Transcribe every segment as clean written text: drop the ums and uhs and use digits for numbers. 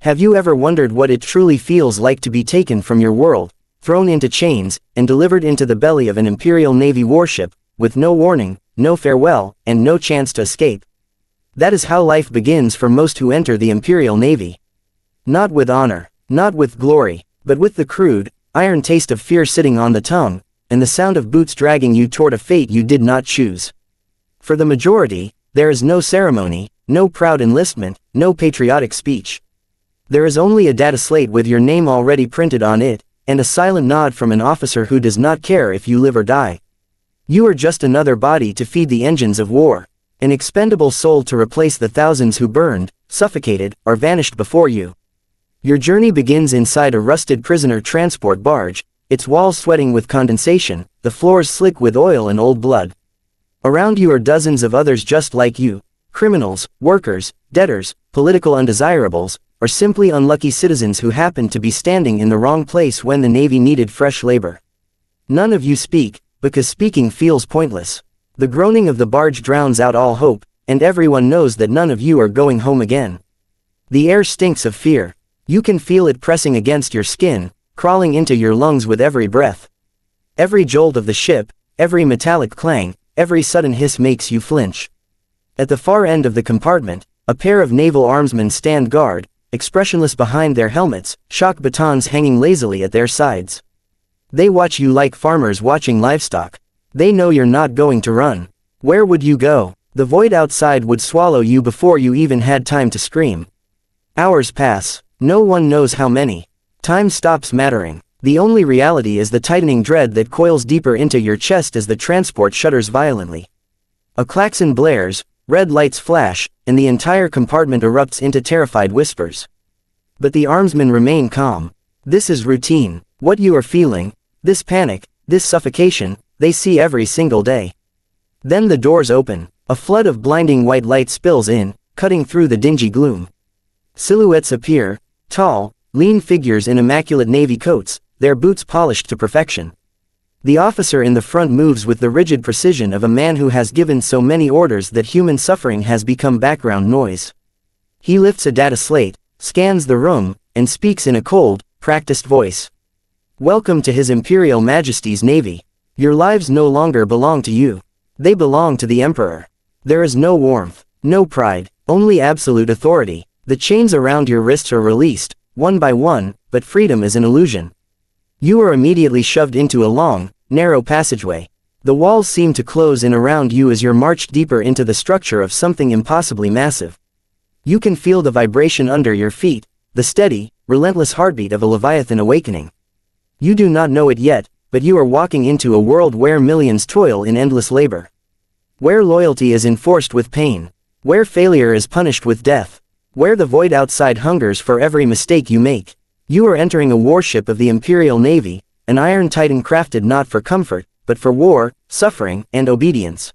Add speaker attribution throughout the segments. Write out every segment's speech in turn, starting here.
Speaker 1: Have you ever wondered what it truly feels like to be taken from your world, thrown into chains, and delivered into the belly of an Imperial Navy warship, with no warning, no farewell, and no chance to escape? That is how life begins for most who enter the Imperial Navy. Not with honor, not with glory, but with the crude, iron taste of fear sitting on the tongue, and the sound of boots dragging you toward a fate you did not choose. For the majority, there is no ceremony, no proud enlistment, no patriotic speech. There is only a data slate with your name already printed on it, and a silent nod from an officer who does not care if you live or die. You are just another body to feed the engines of war, an expendable soul to replace the thousands who burned, suffocated, or vanished before you. Your journey begins inside a rusted prisoner transport barge, its walls sweating with condensation, the floors slick with oil and old blood. Around you are dozens of others just like you, criminals, workers, debtors, political undesirables, or simply unlucky citizens who happened to be standing in the wrong place when the Navy needed fresh labor. None of you speak, because speaking feels pointless. The groaning of the barge drowns out all hope, and everyone knows that none of you are going home again. The air stinks of fear. You can feel it pressing against your skin, crawling into your lungs with every breath. Every jolt of the ship, every metallic clang, every sudden hiss makes you flinch. At the far end of the compartment, a pair of naval armsmen stand guard, expressionless behind their helmets, shock batons hanging lazily at their sides. They watch you like farmers watching livestock. They know you're not going to run. Where would you go? The void outside would swallow you before you even had time to scream. Hours pass. No one knows how many. Time stops mattering. The only reality is the tightening dread that coils deeper into your chest as the transport shudders violently. A klaxon blares, red lights flash, and the entire compartment erupts into terrified whispers. But the armsmen remain calm. This is routine. What you are feeling, this panic, this suffocation, they see every single day. Then the doors open. A flood of blinding white light spills in, cutting through the dingy gloom. Silhouettes appear, tall, lean figures in immaculate navy coats, their boots polished to perfection. The officer in the front moves with the rigid precision of a man who has given so many orders that human suffering has become background noise. He lifts a data slate, scans the room, and speaks in a cold, practiced voice. Welcome to His Imperial Majesty's Navy. Your lives no longer belong to you. They belong to the Emperor. There is no warmth, no pride, only absolute authority. The chains around your wrists are released, one by one, but freedom is an illusion. You are immediately shoved into a long, narrow passageway. The walls seem to close in around you as you're marched deeper into the structure of something impossibly massive. You can feel the vibration under your feet, the steady, relentless heartbeat of a Leviathan awakening. You do not know it yet, but you are walking into a world where millions toil in endless labor. Where loyalty is enforced with pain. Where failure is punished with death. Where the void outside hungers for every mistake you make. You are entering a warship of the Imperial Navy, an iron titan crafted not for comfort, but for war, suffering, and obedience.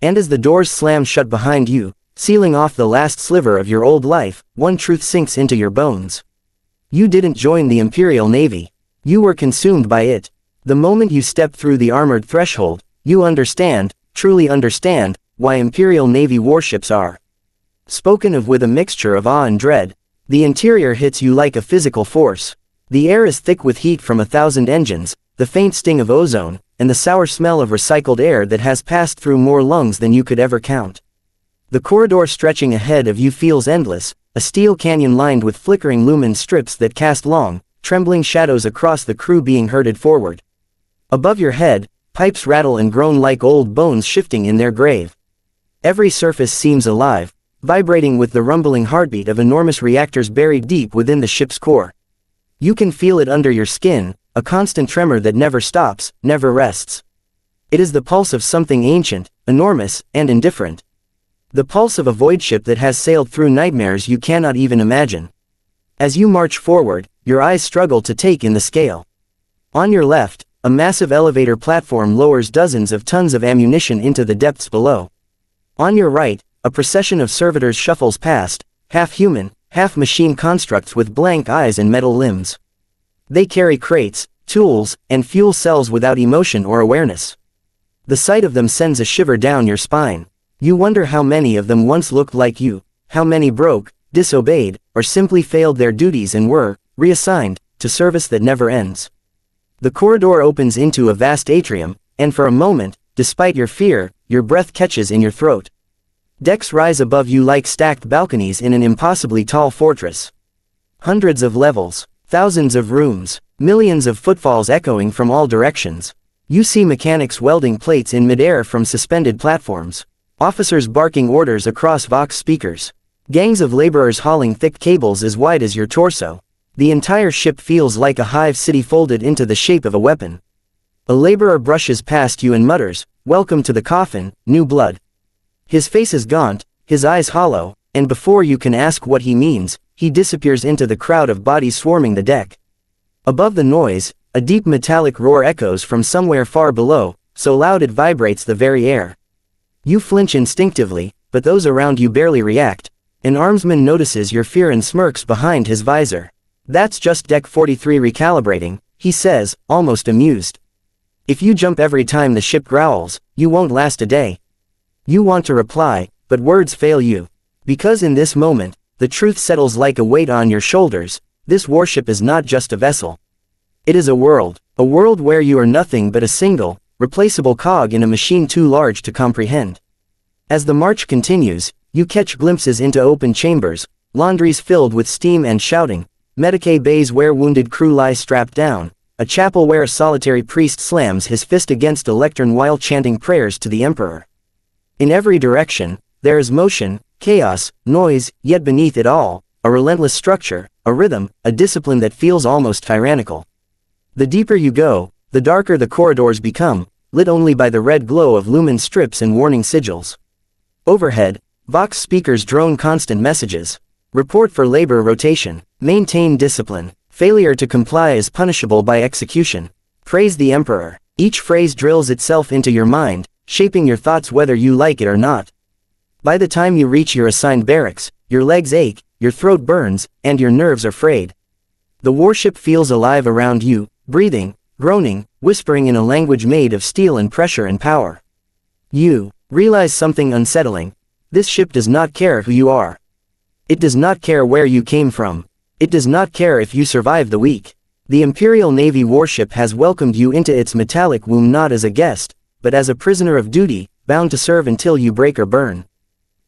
Speaker 1: And as the doors slam shut behind you, sealing off the last sliver of your old life, one truth sinks into your bones. You didn't join the Imperial Navy. You were consumed by it. The moment you step through the armored threshold, you understand, truly understand, why Imperial Navy warships are spoken of with a mixture of awe and dread. The interior hits you like a physical force. The air is thick with heat from 1,000 engines, the faint sting of ozone, and the sour smell of recycled air that has passed through more lungs than you could ever count. The corridor stretching ahead of you feels endless, a steel canyon lined with flickering lumen strips that cast long, trembling shadows across the crew being herded forward. Above your head, pipes rattle and groan like old bones shifting in their grave. Every surface seems alive, vibrating with the rumbling heartbeat of enormous reactors buried deep within the ship's core. You can feel it under your skin, a constant tremor that never stops, never rests. It is the pulse of something ancient, enormous, and indifferent. The pulse of a void ship that has sailed through nightmares you cannot even imagine. As you march forward, your eyes struggle to take in the scale. On your left, a massive elevator platform lowers dozens of tons of ammunition into the depths below. On your right, a procession of servitors shuffles past, half human, half machine constructs with blank eyes and metal limbs. They carry crates, tools, and fuel cells without emotion or awareness. The sight of them sends a shiver down your spine. You wonder how many of them once looked like you, how many broke, disobeyed, or simply failed their duties and were reassigned to service that never ends. The corridor opens into a vast atrium, and for a moment, despite your fear, your breath catches in your throat. Decks rise above you like stacked balconies in an impossibly tall fortress. Hundreds of levels, thousands of rooms, millions of footfalls echoing from all directions. You see mechanics welding plates in midair from suspended platforms, officers barking orders across Vox speakers, gangs of laborers hauling thick cables as wide as your torso. The entire ship feels like a hive city folded into the shape of a weapon. A laborer brushes past you and mutters, "Welcome to the coffin, new blood." His face is gaunt, his eyes hollow, and before you can ask what he means, he disappears into the crowd of bodies swarming the deck. Above the noise, a deep metallic roar echoes from somewhere far below, so loud it vibrates the very air. You flinch instinctively, but those around you barely react. An armsman notices your fear and smirks behind his visor. "That's just Deck 43 recalibrating," he says, almost amused. "If you jump every time the ship growls, you won't last a day." You want to reply, but words fail you. Because in this moment, the truth settles like a weight on your shoulders. This warship is not just a vessel. It is a world where you are nothing but a single, replaceable cog in a machine too large to comprehend. As the march continues, you catch glimpses into open chambers, laundries filled with steam and shouting, medicae bays where wounded crew lie strapped down, a chapel where a solitary priest slams his fist against a lectern while chanting prayers to the emperor. In every direction, there is motion, chaos, noise, yet beneath it all, a relentless structure, a rhythm, a discipline that feels almost tyrannical. The deeper you go, the darker the corridors become, lit only by the red glow of lumen strips and warning sigils. Overhead, Vox speakers drone constant messages. Report for labor rotation. Maintain discipline. Failure to comply is punishable by execution. Praise the emperor. Each phrase drills itself into your mind, shaping your thoughts whether you like it or not. By the time you reach your assigned barracks, your legs ache, your throat burns, and your nerves are frayed. The warship feels alive around you, breathing, groaning, whispering in a language made of steel and pressure and power. You realize something unsettling. This ship does not care who you are. It does not care where you came from. It does not care if you survive the week. The Imperial Navy warship has welcomed you into its metallic womb not as a guest, but as a prisoner of duty, bound to serve until you break or burn.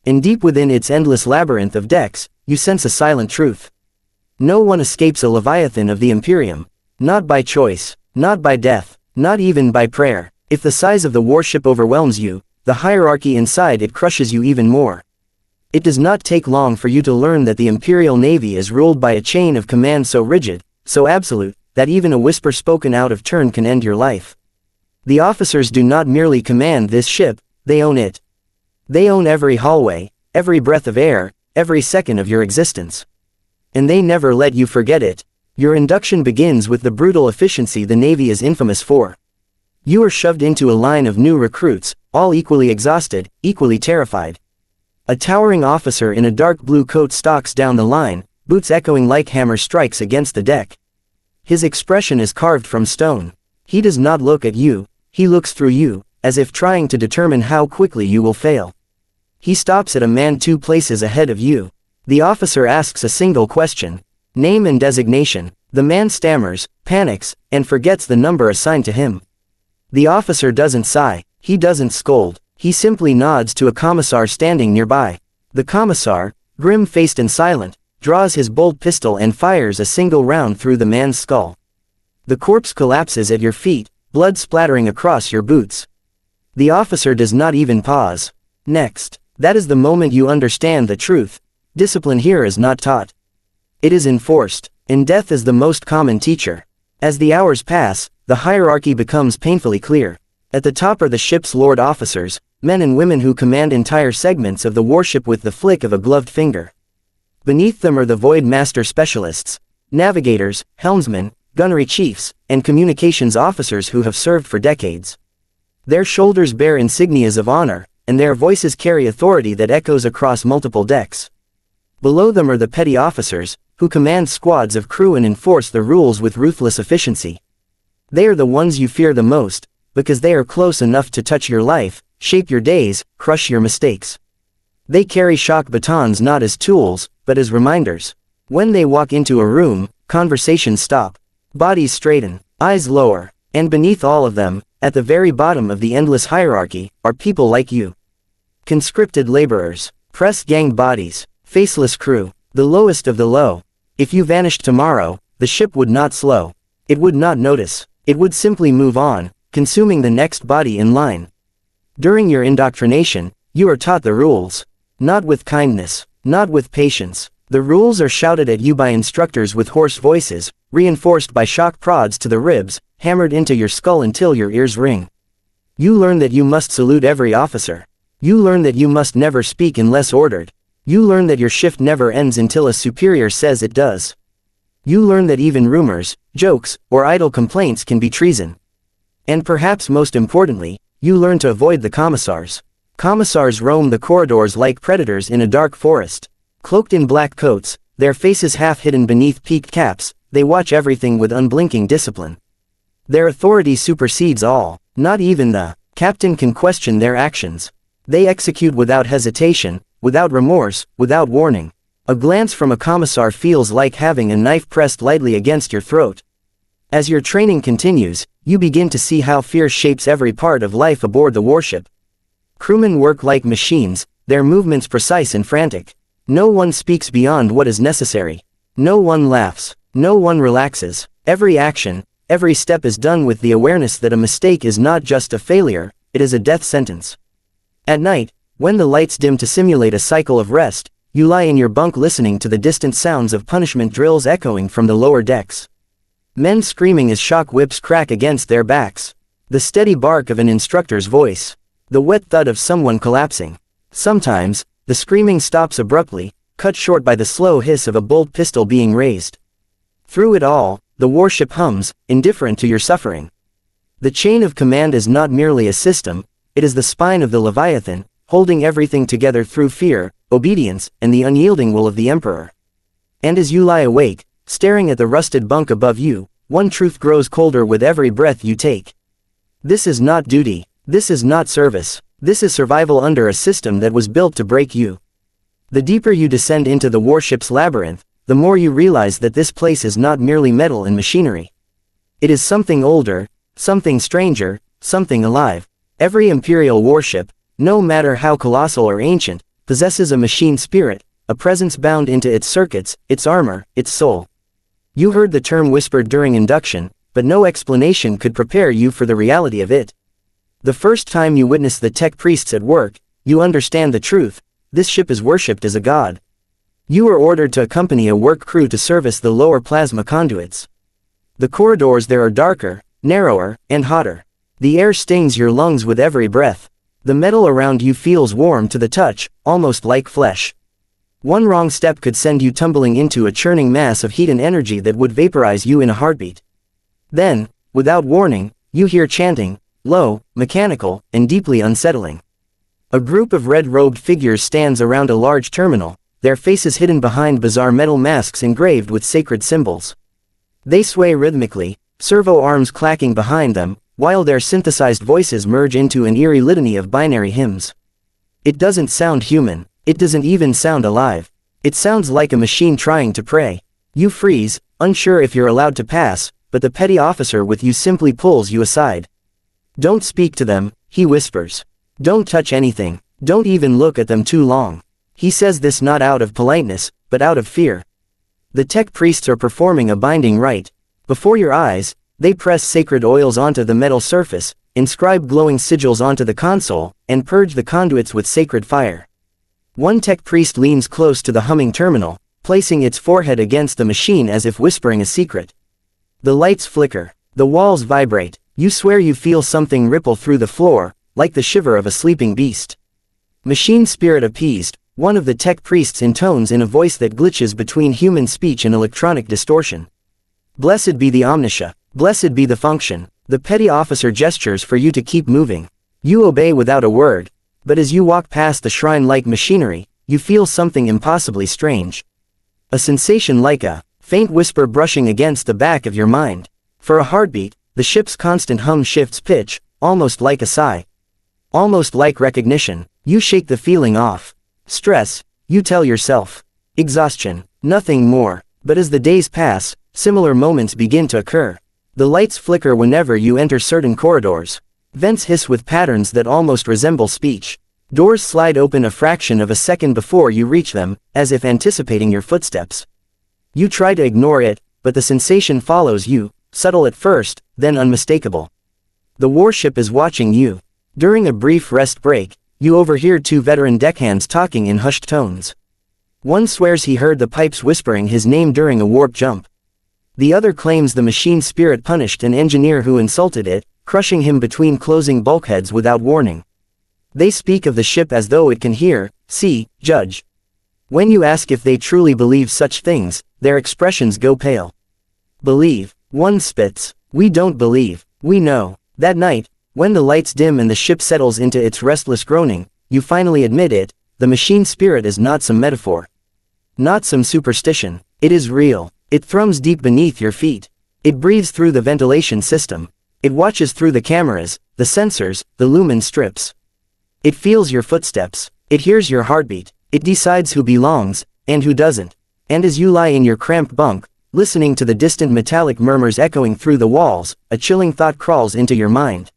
Speaker 1: And deep within its endless labyrinth of decks, you sense a silent truth. No one escapes a Leviathan of the Imperium. Not by choice, not by death, not even by prayer. If the size of the warship overwhelms you, the hierarchy inside it crushes you even more. It does not take long for you to learn that the Imperial Navy is ruled by a chain of command so rigid, so absolute, that even a whisper spoken out of turn can end your life. The officers do not merely command this ship, they own it. They own every hallway, every breath of air, every second of your existence. And they never let you forget it. Your induction begins with the brutal efficiency the Navy is infamous for. You are shoved into a line of new recruits, all equally exhausted, equally terrified. A towering officer in a dark blue coat stalks down the line, boots echoing like hammer strikes against the deck. His expression is carved from stone. He does not look at you, he looks through you, as if trying to determine how quickly you will fail. He stops at a man 2 places ahead of you. The officer asks a single question. Name and designation. The man stammers, panics, and forgets the number assigned to him. The officer doesn't sigh, he doesn't scold, he simply nods to a commissar standing nearby. The commissar, grim-faced and silent, draws his bolt pistol and fires a single round through the man's skull. The corpse collapses at your feet, blood splattering across your boots. The officer does not even pause. Next, that is the moment you understand the truth. Discipline here is not taught. It is enforced, and death is the most common teacher. As the hours pass, the hierarchy becomes painfully clear. At the top are the ship's lord officers, men and women who command entire segments of the warship with the flick of a gloved finger. Beneath them are the void master specialists, navigators, helmsmen, gunnery chiefs, and communications officers who have served for decades. Their shoulders bear insignias of honor, and their voices carry authority that echoes across multiple decks. Below them are the petty officers, who command squads of crew and enforce the rules with ruthless efficiency. They are the ones you fear the most, because they are close enough to touch your life, shape your days, crush your mistakes. They carry shock batons not as tools, but as reminders. When they walk into a room, conversations stop. Bodies straighten, eyes lower, and beneath all of them, at the very bottom of the endless hierarchy, are people like you. Conscripted laborers, press-ganged bodies, faceless crew, the lowest of the low. If you vanished tomorrow, the ship would not slow. It would not notice. It would simply move on, consuming the next body in line. During your indoctrination, you are taught the rules. Not with kindness, not with patience. The rules are shouted at you by instructors with hoarse voices, reinforced by shock prods to the ribs, hammered into your skull until your ears ring. You learn that you must salute every officer. You learn that you must never speak unless ordered. You learn that your shift never ends until a superior says it does. You learn that even rumors, jokes, or idle complaints can be treason. And perhaps most importantly, you learn to avoid the commissars. Commissars roam the corridors like predators in a dark forest. Cloaked in black coats, their faces half hidden beneath peaked caps, they watch everything with unblinking discipline. Their authority supersedes all. Not even the captain can question their actions. They execute without hesitation, without remorse, without warning. A glance from a commissar feels like having a knife pressed lightly against your throat. As your training continues, you begin to see how fear shapes every part of life aboard the warship. Crewmen work like machines, their movements precise and frantic. No one speaks beyond what is necessary. No one laughs. No one relaxes. Every action, every step is done with the awareness that a mistake is not just a failure, it is a death sentence. At night, when the lights dim to simulate a cycle of rest, you lie in your bunk listening to the distant sounds of punishment drills echoing from the lower decks. Men screaming as shock whips crack against their backs. The steady bark of an instructor's voice. The wet thud of someone collapsing. Sometimes, the screaming stops abruptly, cut short by the slow hiss of a bolt pistol being raised. Through it all, the warship hums, indifferent to your suffering. The chain of command is not merely a system, it is the spine of the Leviathan, holding everything together through fear, obedience, and the unyielding will of the Emperor. And as you lie awake, staring at the rusted bunk above you, one truth grows colder with every breath you take. This is not duty. This is not service. This is survival under a system that was built to break you. The deeper you descend into the warship's labyrinth, the more you realize that this place is not merely metal and machinery. It is something older, something stranger, something alive. Every Imperial warship, no matter how colossal or ancient, possesses a machine spirit, a presence bound into its circuits, its armor, its soul. You heard the term whispered during induction, but no explanation could prepare you for the reality of it. The first time you witness the tech priests at work, you understand the truth. This ship is worshipped as a god. You are ordered to accompany a work crew to service the lower plasma conduits. The corridors there are darker, narrower, and hotter. The air stings your lungs with every breath. The metal around you feels warm to the touch, almost like flesh. One wrong step could send you tumbling into a churning mass of heat and energy that would vaporize you in a heartbeat. Then, without warning, you hear chanting, low, mechanical, and deeply unsettling. A group of red-robed figures stands around a large terminal, their faces hidden behind bizarre metal masks engraved with sacred symbols. They sway rhythmically, servo arms clacking behind them, while their synthesized voices merge into an eerie litany of binary hymns. It doesn't sound human. It doesn't even sound alive. It sounds like a machine trying to pray. You freeze, unsure if you're allowed to pass, but the petty officer with you simply pulls you aside. Don't speak to them, he whispers. Don't touch anything. Don't even look at them too long. He says this not out of politeness, but out of fear. The tech priests are performing a binding rite. Before your eyes, they press sacred oils onto the metal surface, inscribe glowing sigils onto the console, and purge the conduits with sacred fire. One tech priest leans close to the humming terminal, placing its forehead against the machine as if whispering a secret. The lights flicker. The walls vibrate. You swear you feel something ripple through the floor, like the shiver of a sleeping beast. Machine spirit appeased, one of the tech priests intones in a voice that glitches between human speech and electronic distortion. Blessed be the omniscia. Blessed be the function. The petty officer gestures for you to keep moving. You obey without a word. But as you walk past the shrine-like machinery, you feel something impossibly strange. A sensation like a faint whisper brushing against the back of your mind. For a heartbeat, the ship's constant hum shifts pitch, almost like a sigh. Almost like recognition. You shake the feeling off. Stress, you tell yourself. Exhaustion, nothing more. But as the days pass, similar moments begin to occur. The lights flicker whenever you enter certain corridors. Vents hiss with patterns that almost resemble speech. Doors slide open a fraction of a second before you reach them, as if anticipating your footsteps. You try to ignore it, but the sensation follows you, subtle at first, then unmistakable. The warship is watching you. During a brief rest break, you overhear two veteran deckhands talking in hushed tones. One swears he heard the pipes whispering his name during a warp jump. The other claims the machine spirit punished an engineer who insulted it, crushing him between closing bulkheads without warning. They speak of the ship as though it can hear, see, judge. When you ask if they truly believe such things, their expressions go pale. Believe, one spits. We don't believe, we know. That night, when the lights dim and the ship settles into its restless groaning, you finally admit it, the machine spirit is not some metaphor. Not some superstition. It is real. It thrums deep beneath your feet. It breathes through the ventilation system. It watches through the cameras, the sensors, the lumen strips. It feels your footsteps. It hears your heartbeat. It decides who belongs, and who doesn't. And as you lie in your cramped bunk, listening to the distant metallic murmurs echoing through the walls, a chilling thought crawls into your mind.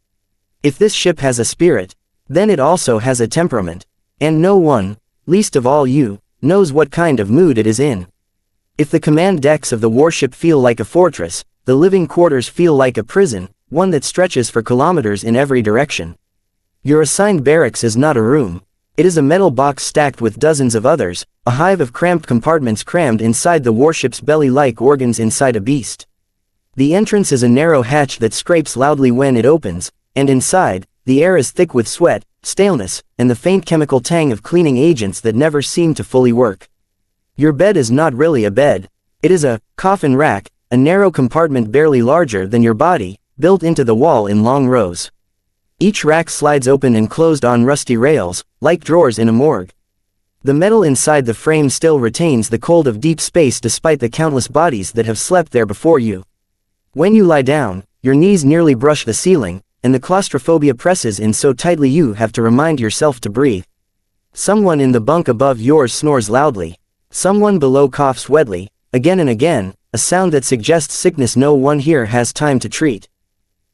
Speaker 1: If this ship has a spirit, then it also has a temperament. And no one, least of all you, knows what kind of mood it is in. If the command decks of the warship feel like a fortress, the living quarters feel like a prison, one that stretches for kilometers in every direction. Your assigned barracks is not a room. It is a metal box stacked with dozens of others, a hive of cramped compartments crammed inside the warship's belly like organs inside a beast. The entrance is a narrow hatch that scrapes loudly when it opens, and inside, the air is thick with sweat, staleness, and the faint chemical tang of cleaning agents that never seem to fully work. Your bed is not really a bed. It is a coffin rack, a narrow compartment barely larger than your body, built into the wall in long rows. Each rack slides open and closed on rusty rails, like drawers in a morgue. The metal inside the frame still retains the cold of deep space despite the countless bodies that have slept there before you. When you lie down, your knees nearly brush the ceiling, and the claustrophobia presses in so tightly you have to remind yourself to breathe. Someone in the bunk above yours snores loudly. Someone below coughs wetly, again and again, a sound that suggests sickness no one here has time to treat.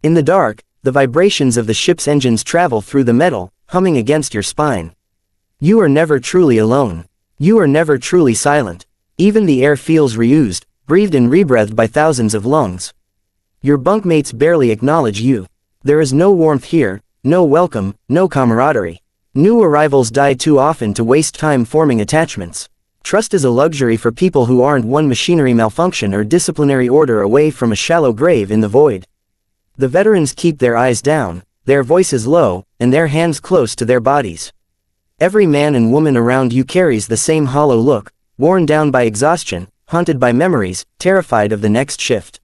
Speaker 1: In the dark, the vibrations of the ship's engines travel through the metal, humming against your spine. You are never truly alone. You are never truly silent. Even the air feels reused, breathed and rebreathed by thousands of lungs. Your bunkmates barely acknowledge you. There is no warmth here, no welcome, no camaraderie. New arrivals die too often to waste time forming attachments. Trust is a luxury for people who aren't one machinery malfunction or disciplinary order away from a shallow grave in the void. The veterans keep their eyes down, their voices low, and their hands close to their bodies. Every man and woman around you carries the same hollow look, worn down by exhaustion, haunted by memories, terrified of the next shift.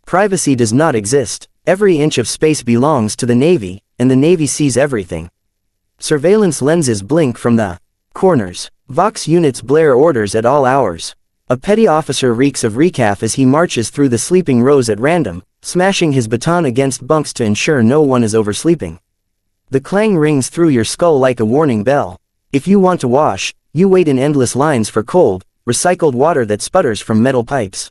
Speaker 1: Privacy does not exist. Every inch of space belongs to the Navy, and the Navy sees everything. Surveillance lenses blink from the corners. Vox units blare orders at all hours. A petty officer reeks of recaf as he marches through the sleeping rows at random, smashing his baton against bunks to ensure no one is oversleeping. The clang rings through your skull like a warning bell. If you want to wash, you wait in endless lines for cold, recycled water that sputters from metal pipes.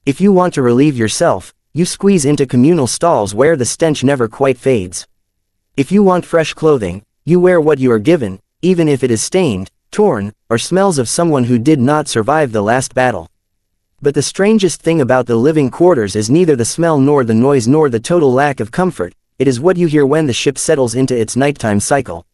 Speaker 1: If you want to relieve yourself, you squeeze into communal stalls where the stench never quite fades. If you want fresh clothing, you wear what you are given, even if it is stained, torn, or smells of someone who did not survive the last battle. But the strangest thing about the living quarters is neither the smell nor the noise nor the total lack of comfort, it is what you hear when the ship settles into its nighttime cycle.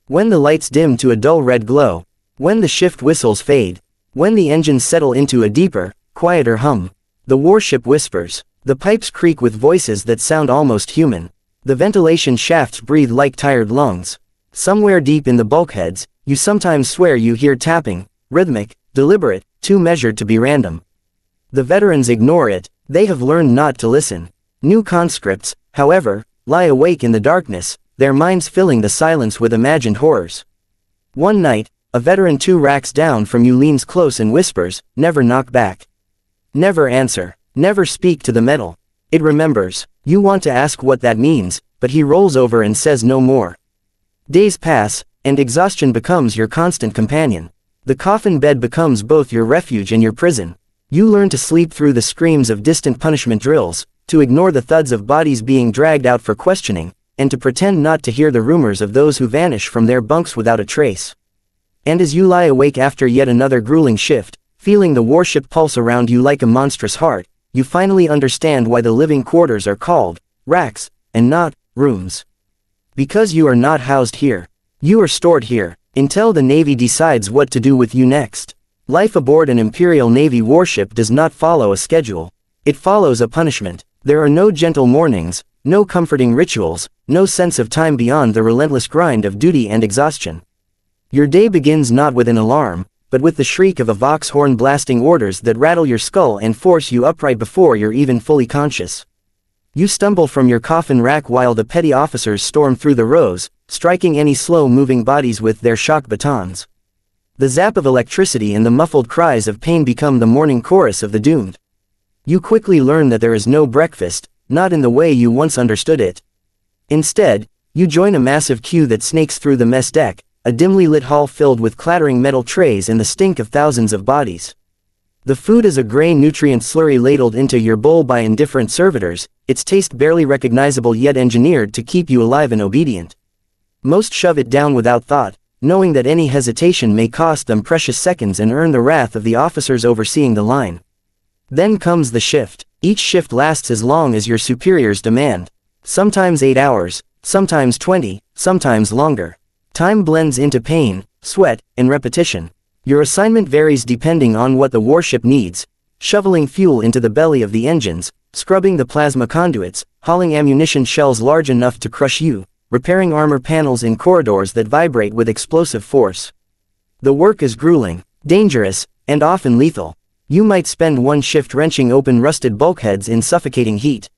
Speaker 1: When the lights dim to a dull red glow, when the shift whistles fade, when the engines settle into a deeper, quieter hum, the warship whispers. The pipes creak with voices that sound almost human. The ventilation shafts breathe like tired lungs. Somewhere deep in the bulkheads, you sometimes swear you hear tapping, rhythmic, deliberate, too measured to be random. The veterans ignore it, they have learned not to listen. New conscripts, however, lie awake in the darkness, their minds filling the silence with imagined horrors. One night, a veteran 2 racks down from you leans close and whispers, "Never knock back. Never answer. Never speak to the metal. It remembers." You want to ask what that means, but he rolls over and says no more. Days pass, and exhaustion becomes your constant companion. The coffin bed becomes both your refuge and your prison. You learn to sleep through the screams of distant punishment drills, to ignore the thuds of bodies being dragged out for questioning, and to pretend not to hear the rumors of those who vanish from their bunks without a trace. And as you lie awake after yet another grueling shift, feeling the warship pulse around you like a monstrous heart, you finally understand why the living quarters are called racks, and not rooms. Because you are not housed here. You are stored here, until the Navy decides what to do with you next. Life aboard an Imperial Navy warship does not follow a schedule. It follows a punishment. There are no gentle mornings, no comforting rituals, no sense of time beyond the relentless grind of duty and exhaustion. Your day begins not with an alarm, but with the shriek of a Vox horn blasting orders that rattle your skull and force you upright before you're even fully conscious. You stumble from your coffin rack while the petty officers storm through the rows, striking any slow-moving bodies with their shock batons. The zap of electricity and the muffled cries of pain become the morning chorus of the doomed. You quickly learn that there is no breakfast, not in the way you once understood it. Instead, you join a massive queue that snakes through the mess deck, a dimly lit hall filled with clattering metal trays and the stink of thousands of bodies. The food is a gray nutrient slurry ladled into your bowl by indifferent servitors, its taste barely recognizable yet engineered to keep you alive and obedient. Most shove it down without thought, knowing that any hesitation may cost them precious seconds and earn the wrath of the officers overseeing the line. Then comes the shift. Each shift lasts as long as your superiors demand. Sometimes 8 hours, sometimes 20, sometimes longer. Time blends into pain, sweat, and repetition. Your assignment varies depending on what the warship needs: shoveling fuel into the belly of the engines, scrubbing the plasma conduits, hauling ammunition shells large enough to crush you, repairing armor panels in corridors that vibrate with explosive force. The work is grueling, dangerous, and often lethal. You might spend one shift wrenching open rusted bulkheads in suffocating heat.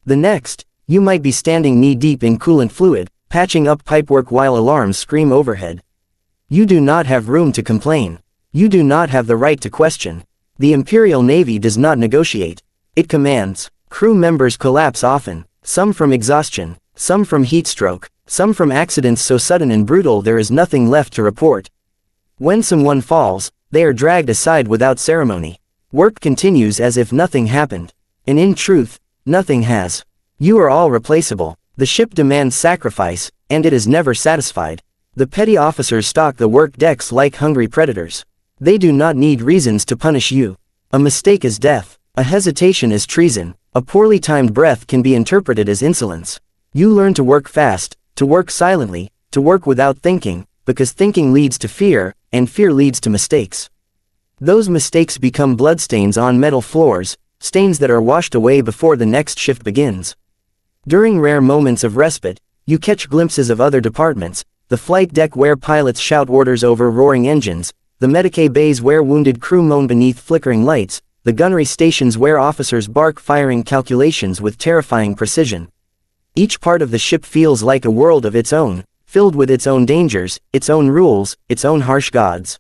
Speaker 1: The next, you might be standing knee-deep in coolant fluid, patching up pipework while alarms scream overhead. You do not have room to complain. You do not have the right to question. The Imperial Navy does not negotiate. It commands. Crew members collapse often, some from exhaustion, some from heat stroke, some from accidents so sudden and brutal there is nothing left to report. When someone falls, they are dragged aside without ceremony. Work continues as if nothing happened. And in truth, nothing has. You are all replaceable. The ship demands sacrifice, and it is never satisfied. The petty officers stalk the work decks like hungry predators. They do not need reasons to punish you. A mistake is death. A hesitation is treason. A poorly timed breath can be interpreted as insolence. You learn to work fast, to work silently, to work without thinking, because thinking leads to fear, and fear leads to mistakes. Those mistakes become bloodstains on metal floors, stains that are washed away before the next shift begins. During rare moments of respite, you catch glimpses of other departments: the flight deck where pilots shout orders over roaring engines, the medicae bays where wounded crew moan beneath flickering lights, the gunnery stations where officers bark firing calculations with terrifying precision. Each part of the ship feels like a world of its own, filled with its own dangers, its own rules, its own harsh gods.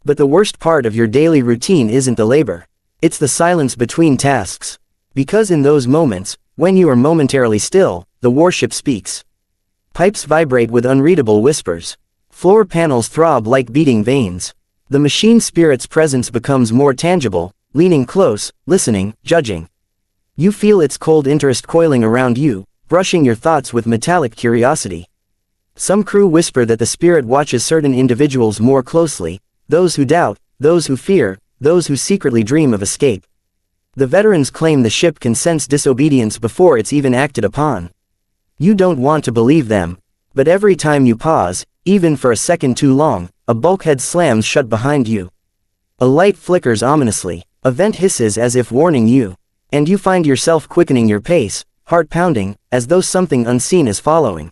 Speaker 1: But the worst part of your daily routine isn't the labor. It's the silence between tasks. Because in those moments, when you are momentarily still, the warship speaks. Pipes vibrate with unreadable whispers. Floor panels throb like beating veins. The machine spirit's presence becomes more tangible, leaning close, listening, judging. You feel its cold interest coiling around you, brushing your thoughts with metallic curiosity. Some crew whisper that the spirit watches certain individuals more closely: those who doubt, those who fear, those who secretly dream of escape. The veterans claim the ship can sense disobedience before it's even acted upon. You don't want to believe them, but every time you pause, even for a second too long, a bulkhead slams shut behind you. A light flickers ominously, a vent hisses as if warning you, and you find yourself quickening your pace, heart pounding, as though something unseen is following.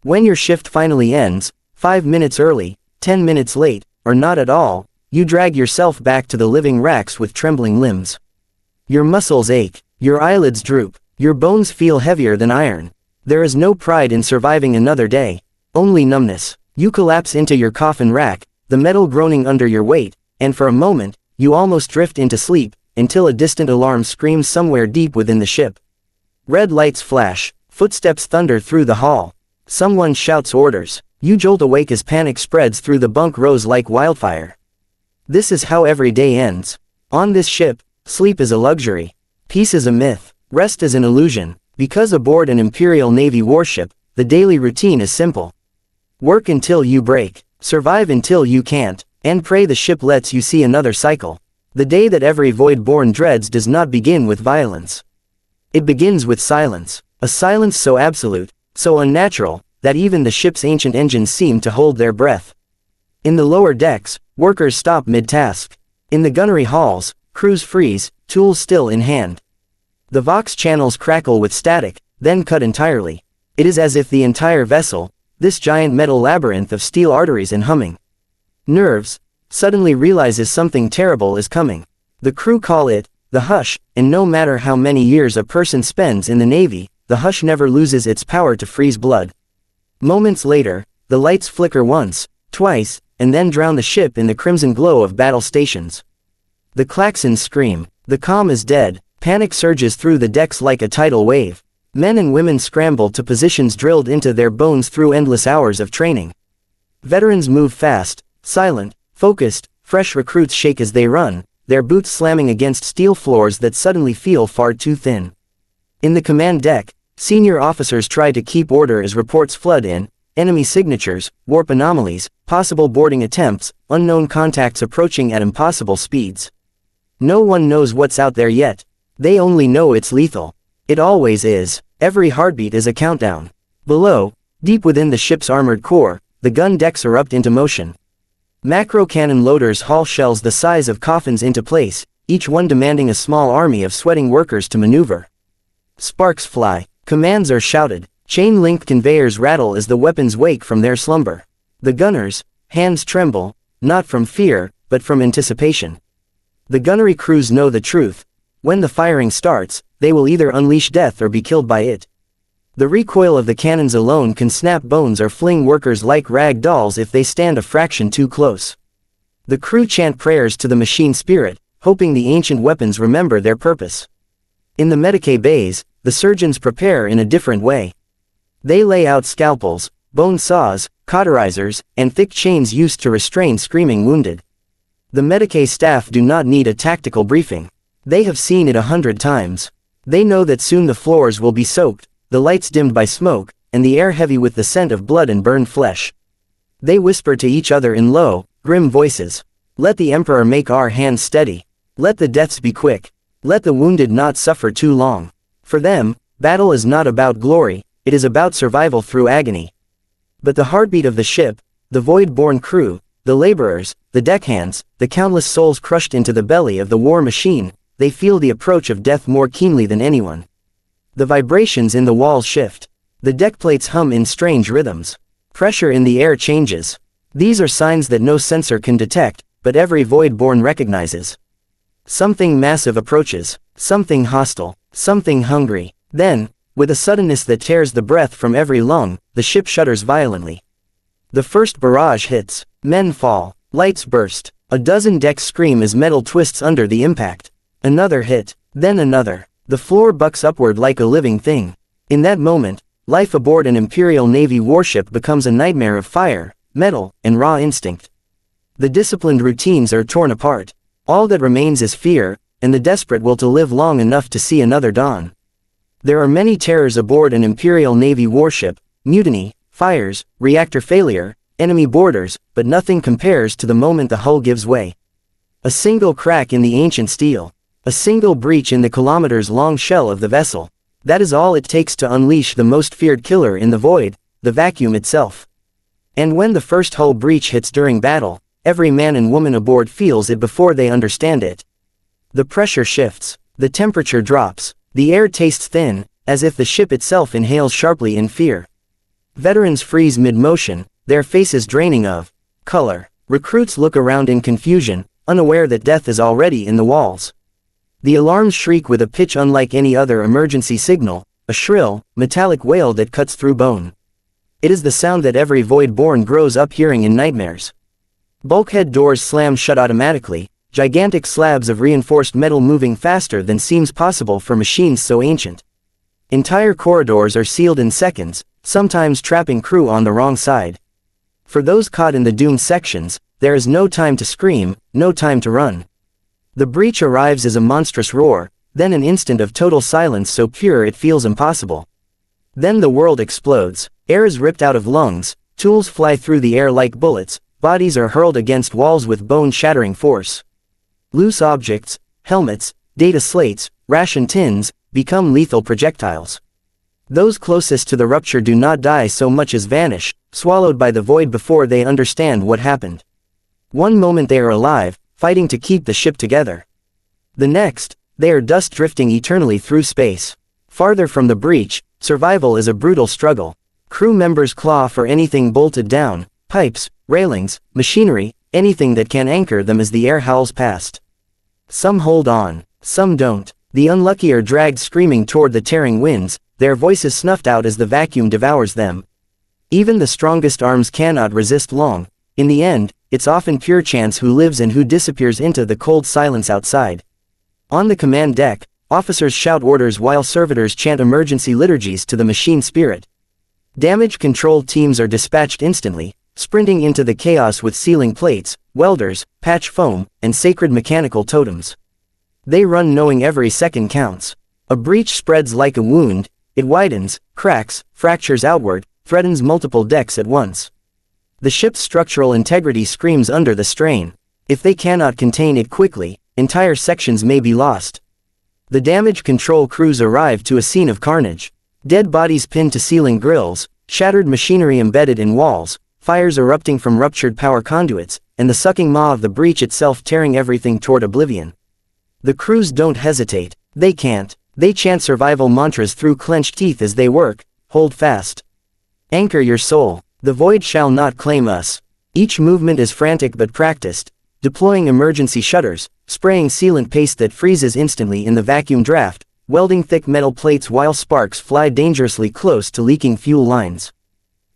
Speaker 1: When your shift finally ends, 5 minutes early, 10 minutes late, or not at all, you drag yourself back to the living racks with trembling limbs. Your muscles ache, your eyelids droop, your bones feel heavier than iron. There is no pride in surviving another day, only numbness. You collapse into your coffin rack, the metal groaning under your weight, and for a moment, you almost drift into sleep, until a distant alarm screams somewhere deep within the ship. Red lights flash, footsteps thunder through the hall. Someone shouts orders. You jolt awake as panic spreads through the bunk rows like wildfire. This is how every day ends. On this ship, sleep is a luxury. Peace is a myth. Rest is an illusion. Because aboard an Imperial Navy warship, the daily routine is simple. Work until you break, survive until you can't, and pray the ship lets you see another cycle. The day that every void-born dreads does not begin with violence. It begins with silence. A silence so absolute, so unnatural, that even the ship's ancient engines seem to hold their breath. In the lower decks, workers stop mid-task. In the gunnery halls, crews freeze, tools still in hand. The Vox channels crackle with static, then cut entirely. It is as if the entire vessel, this giant metal labyrinth of steel arteries and humming nerves, suddenly realizes something terrible is coming. The crew call it the hush, and no matter how many years a person spends in the Navy, the hush never loses its power to freeze blood. Moments later, the lights flicker once, twice, and then drown the ship in the crimson glow of battle stations. The klaxons scream. The calm is dead. Panic surges through the decks like a tidal wave. Men and women scramble to positions drilled into their bones through endless hours of training. Veterans move fast, silent, focused. Fresh recruits shake as they run, their boots slamming against steel floors that suddenly feel far too thin. In the command deck, senior officers try to keep order as reports flood in, enemy signatures, warp anomalies, possible boarding attempts, unknown contacts approaching at impossible speeds. No one knows what's out there yet. They only know it's lethal. It always is. Every heartbeat is a countdown. Below, deep within the ship's armored core, the gun decks erupt into motion. Macro cannon loaders haul shells the size of coffins into place, each one demanding a small army of sweating workers to maneuver. Sparks fly. Commands are shouted. Chain-linked conveyors rattle as the weapons wake from their slumber. The gunners' hands tremble, not from fear, but from anticipation. The gunnery crews know the truth. When the firing starts, they will either unleash death or be killed by it. The recoil of the cannons alone can snap bones or fling workers like rag dolls if they stand a fraction too close. The crew chant prayers to the machine spirit, hoping the ancient weapons remember their purpose. In the medicae bays, the surgeons prepare in a different way. They lay out scalpels, bone saws, cauterizers, and thick chains used to restrain screaming wounded. The medicae staff do not need a tactical briefing. They have seen it 100 times. They know that soon the floors will be soaked, the lights dimmed by smoke, and the air heavy with the scent of blood and burned flesh. They whisper to each other in low, grim voices. Let the Emperor make our hands steady. Let the deaths be quick. Let the wounded not suffer too long. For them, battle is not about glory, it is about survival through agony. But the heartbeat of the ship, the void-born crew, the laborers, the deckhands, the countless souls crushed into the belly of the war machine, they feel the approach of death more keenly than anyone. The vibrations in the walls shift. The deck plates hum in strange rhythms. Pressure in the air changes. These are signs that no sensor can detect, but every void-born recognizes. Something massive approaches. Something hostile. Something hungry. Then, with a suddenness that tears the breath from every lung, the ship shudders violently. The first barrage hits. Men fall. Lights burst. A dozen decks scream as metal twists under the impact. Another hit. Then another. The floor bucks upward like a living thing. In that moment, life aboard an Imperial Navy warship becomes a nightmare of fire, metal, and raw instinct. The disciplined routines are torn apart. All that remains is fear, and the desperate will to live long enough to see another dawn. There are many terrors aboard an Imperial Navy warship: mutiny, fires, reactor failure, enemy boarders, but nothing compares to the moment the hull gives way. A single crack in the ancient steel. A single breach in the kilometers-long shell of the vessel. That is all it takes to unleash the most feared killer in the void, the vacuum itself. And when the first hull breach hits during battle, every man and woman aboard feels it before they understand it. The pressure shifts. The temperature drops. The air tastes thin, as if the ship itself inhales sharply in fear. Veterans freeze mid-motion, their faces draining of color. Recruits look around in confusion, unaware that death is already in the walls. The alarms shriek with a pitch unlike any other emergency signal, a shrill, metallic wail that cuts through bone. It is the sound that every void-born grows up hearing in nightmares. Bulkhead doors slam shut automatically, gigantic slabs of reinforced metal moving faster than seems possible for machines so ancient. Entire corridors are sealed in seconds, sometimes trapping crew on the wrong side. For those caught in the doomed sections, there is no time to scream, no time to run. The breach arrives as a monstrous roar, then an instant of total silence so pure it feels impossible. Then the world explodes, air is ripped out of lungs, tools fly through the air like bullets, bodies are hurled against walls with bone-shattering force. Loose objects, helmets, data slates, ration tins, become lethal projectiles. Those closest to the rupture do not die so much as vanish, swallowed by the void before they understand what happened. One moment they are alive, fighting to keep the ship together. The next, they are dust drifting eternally through space. Farther from the breach, survival is a brutal struggle. Crew members claw for anything bolted down, pipes, railings, machinery, anything that can anchor them as the air howls past. Some hold on, some don't. The unlucky are dragged screaming toward the tearing winds, their voices snuffed out as the vacuum devours them. Even the strongest arms cannot resist long. In the end, it's often pure chance who lives and who disappears into the cold silence outside. On the command deck, officers shout orders while servitors chant emergency liturgies to the machine spirit. Damage control teams are dispatched instantly, sprinting into the chaos with sealing plates, welders, patch foam, and sacred mechanical totems. They run knowing every second counts. A breach spreads like a wound, it widens, cracks, fractures outward, threatens multiple decks at once. The ship's structural integrity screams under the strain. If they cannot contain it quickly, entire sections may be lost. The damage control crews arrive to a scene of carnage. Dead bodies pinned to ceiling grills, shattered machinery embedded in walls, fires erupting from ruptured power conduits, and the sucking maw of the breach itself tearing everything toward oblivion. The crews don't hesitate. They can't. They chant survival mantras through clenched teeth as they work. Hold fast. Anchor your soul. The void shall not claim us. Each movement is frantic but practiced, deploying emergency shutters, spraying sealant paste that freezes instantly in the vacuum draft, welding thick metal plates while sparks fly dangerously close to leaking fuel lines.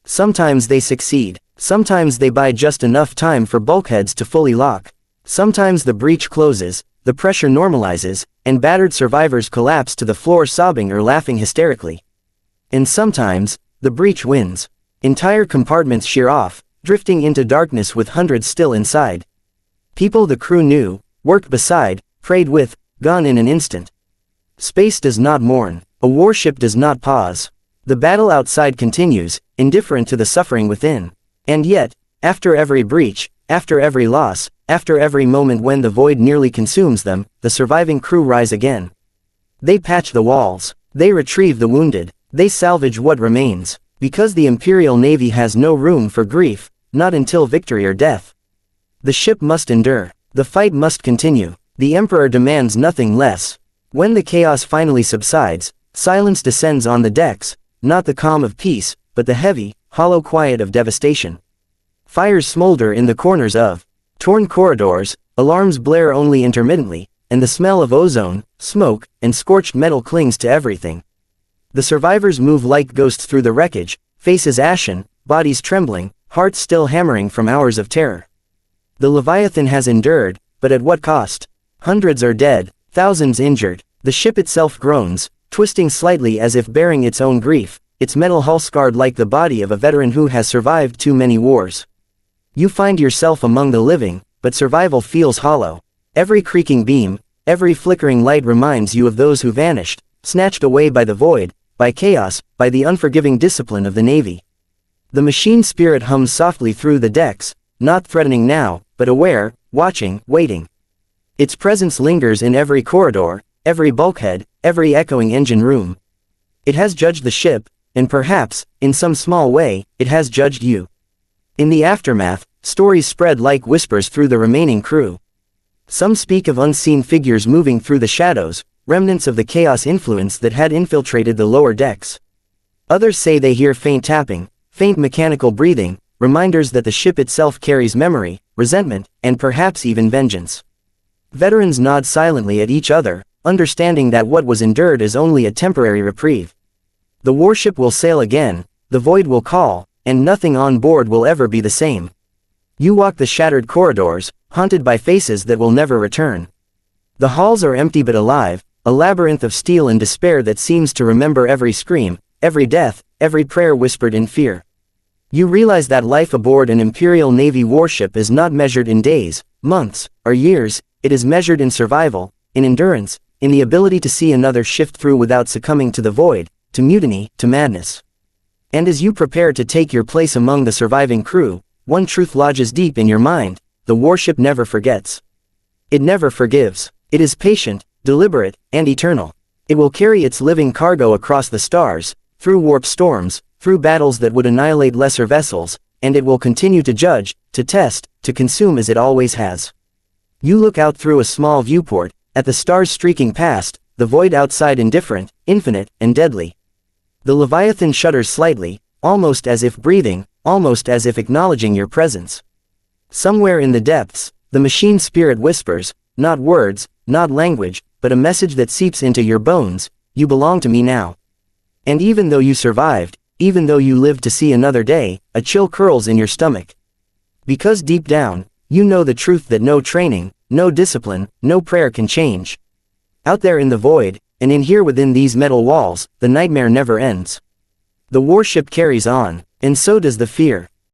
Speaker 1: Sometimes they succeed. Sometimes they buy just enough time for bulkheads to fully lock. Sometimes the breach closes, the pressure normalizes, and battered survivors collapse to the floor sobbing or laughing hysterically. And sometimes, the breach wins. Entire compartments shear off, drifting into darkness with hundreds still inside. People the crew knew, worked beside, prayed with, gone in an instant. Space does not mourn. A warship does not pause. The battle outside continues, indifferent to the suffering within. And yet, after every breach, after every loss, after every moment when the void nearly consumes them, the surviving crew rise again. They patch the walls. They retrieve the wounded. They salvage what remains. Because the Imperial Navy has no room for grief, not until victory or death. The ship must endure. The fight must continue. The Emperor demands nothing less. When the chaos finally subsides, silence descends on the decks, not the calm of peace, but the heavy, hollow quiet of devastation. Fires smolder in the corners of torn corridors, alarms blare only intermittently, and the smell of ozone, smoke, and scorched metal clings to everything. The survivors move like ghosts through the wreckage, faces ashen, bodies trembling, hearts still hammering from hours of terror. The Leviathan has endured, but at what cost? Hundreds are dead, thousands injured. The ship itself groans, twisting slightly as if bearing its own grief, its metal hull scarred like the body of a veteran who has survived too many wars. You find yourself among the living, but survival feels hollow. Every creaking beam, every flickering light reminds you of those who vanished, snatched away by the void, by chaos, by the unforgiving discipline of the Navy. The machine spirit hums softly through the decks, not threatening now, but aware, watching, waiting. Its presence lingers in every corridor, every bulkhead, every echoing engine room. It has judged the ship, and perhaps, in some small way, it has judged you. In the aftermath, stories spread like whispers through the remaining crew. Some speak of unseen figures moving through the shadows, remnants of the chaos influence that had infiltrated the lower decks. Others say they hear faint tapping, faint mechanical breathing, reminders that the ship itself carries memory, resentment, and perhaps even vengeance. Veterans nod silently at each other, understanding that what was endured is only a temporary reprieve. The warship will sail again, the void will call, and nothing on board will ever be the same. You walk the shattered corridors, haunted by faces that will never return. The halls are empty but alive, a labyrinth of steel and despair that seems to remember every scream, every death, every prayer whispered in fear. You realize that life aboard an Imperial Navy warship is not measured in days, months, or years, it is measured in survival, in endurance, in the ability to see another shift through without succumbing to the void, to mutiny, to madness. And as you prepare to take your place among the surviving crew, one truth lodges deep in your mind: the warship never forgets. It never forgives. It is patient, deliberate, and eternal. It will carry its living cargo across the stars, through warp storms, through battles that would annihilate lesser vessels, and it will continue to judge, to test, to consume as it always has. You look out through a small viewport, at the stars streaking past, the void outside indifferent, infinite, and deadly. The Leviathan shudders slightly, almost as if breathing, almost as if acknowledging your presence. Somewhere in the depths, the machine spirit whispers, not words, not language, but a message that seeps into your bones: you belong to me now. And even though you survived, even though you lived to see another day, a chill curls in your stomach. Because deep down, you know the truth that no training, no discipline, no prayer can change. Out there in the void, and in here within these metal walls, the nightmare never ends. The warship carries on, and so does the fear.